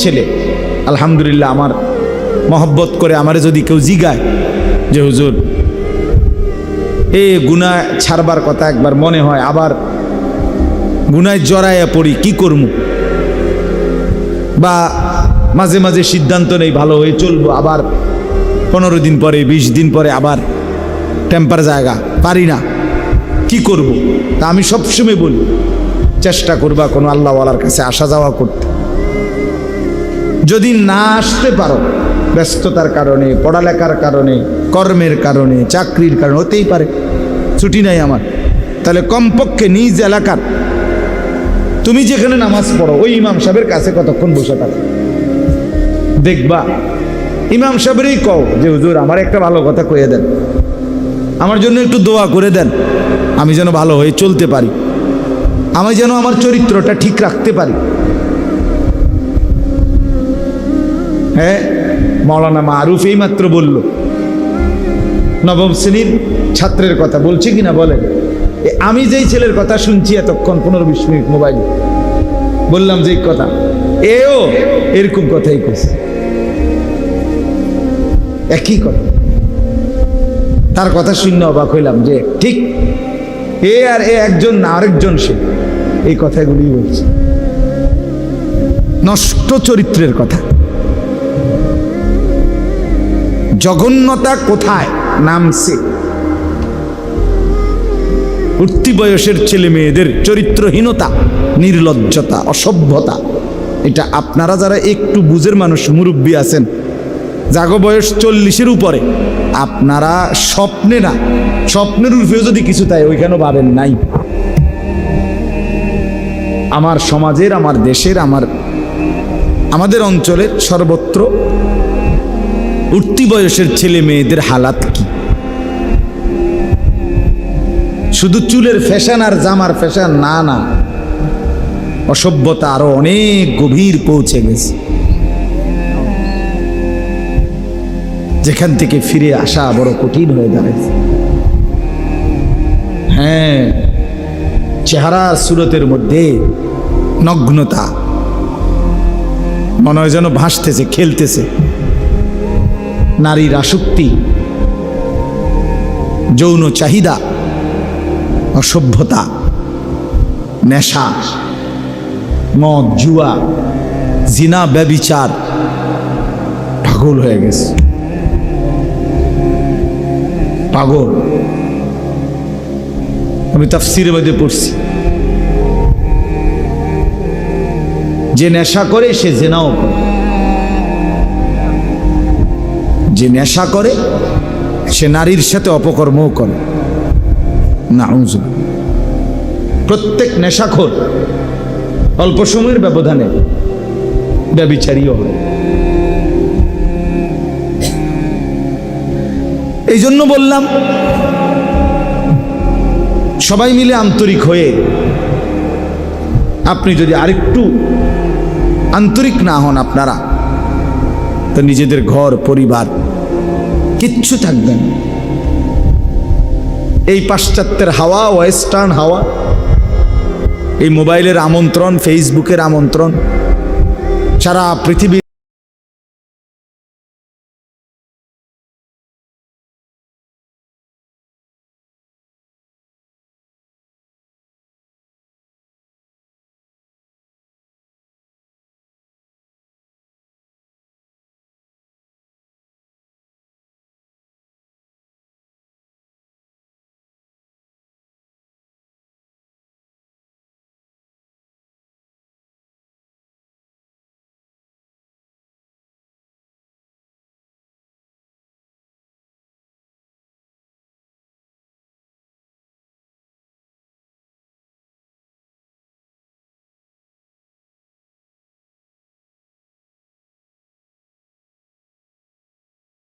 ছেলে আলহামদুলিল্লাহ আমার মহব্বত করে আমারে যদি কেউ জিগায় যে হুজুর গুনাহ ছাড়বার কথা একবার মনে হয়, আবার গুনায় জড়াইয়া পড়ি, কি করবো? বা মাঝে মাঝে সিদ্ধান্ত নেই ভালো হয়ে চলবো, আবার 15 দিন পরে 20 দিন পরে আবার টেম্পার জায়গা পারি না, কি করব? তা আমি সবসময় বলি চেষ্টা করবা কোনো আল্লাহওয়ালার কাছে আসা যাওয়া করতে। যদি না আসতে পারো ব্যস্ততার কারণে, পড়ালেখার কারণে, কর্মের কারণে, চাকরির কারণে, হতেই পারে ছুটি নাই আমার, তাহলে কমপক্ষে নিজ এলাকার তুমি যেখানে নামাজ পড়ো ওই ইমাম সাহেবের কাছে কতক্ষণ বসে থাকো, দেখবা ইমাম সাহেবেরই কও যে হুজুর আমার একটা ভালো কথা কয়ে দেন, আমার জন্য একটু দোয়া করে দেন, আমি যেন ভালো হয়ে চলতে পারি, আমি যেন আমার চরিত্রটা ঠিক রাখতে পারি। হ্যাঁ, মাওলানা মারুফ এই মাত্র বলল, নবম শ্রেণীর ছাত্রের কথা বলছি কিনা বলেন? আমি যেই ছেলের কথা শুনছি এতক্ষণ 15-20 মিনিট মোবাইলে বললাম যে কথা, এও এরকম কথাই কইছে, একই কথা। তার কথা শুনে অবাক হইলাম যে ঠিক এ আর এ একজন না, আরেকজন সে এই কথাগুলি বলছে, নষ্ট চরিত্রের কথা। জঘন্যতা কোথায় নামছে? উঠতি বয়সের ছেলে মেয়েদের চরিত্রহীনতা, নির্লজ্জতা, অসভ্যতা, এটা আপনারা যারা একটু বুঝের মানুষ, মুরব্বী আছেন, জাগো বয়স 40-এর উপরে, আপনারা স্বপ্নে না, স্বপ্নের উপরেও যদি কিছু তাই ওইখানেও ভাবেন নাই। আমার সমাজের, আমার দেশের, আমাদের অঞ্চলের সর্বত্র উঠতি বয়সের ছেলে মেয়েদের হালাত কি? শুধু চুলের ফ্যাশন আর জামার ফ্যাশন না, না, অসভ্যতা আরো অনেক গভীর পৌঁছে গেছে, যেখান থেকে ফিরে আসা বড় কঠিন হয়ে দাঁড়াচ্ছে। হ্যাঁ, চেহারা সুরতের মধ্যে নগ্নতা, মনে হয় যেন ভাসতেছে, খেলতেছে। নারীর আসক্তি, যৌন চাহিদা, অসভ্যতা, নেশা, মদ, জুয়া, জিনা, ব্যভিচার, পাগল হয়ে গেছে, পাগল। আমি তাফসীরের মধ্যে পড়ছি, যে নেশা করে সে জিনাও করে, যে নেশা করে সে নারীর সাথে অপকর্মও করে। নাউযুবিল্লাহ। প্রত্যেক নেশাখোর অল্প সময়ের ব্যবধানে ব্যভিচারীও হয়। এই জন্য বললাম সবাই মিলে আন্তরিক হয়ে, আপনি যদি আরেকটু আন্তরিক না হন আপনারা, তো নিজেদের ঘর পরিবার কিচ্ছু থাকবে না। এই পাশ্চাত্যের হাওয়া, ওয়েস্টার্ন হাওয়া, এই মোবাইলের আমন্ত্রণ, ফেসবুকের আমন্ত্রণ, সারা পৃথিবীর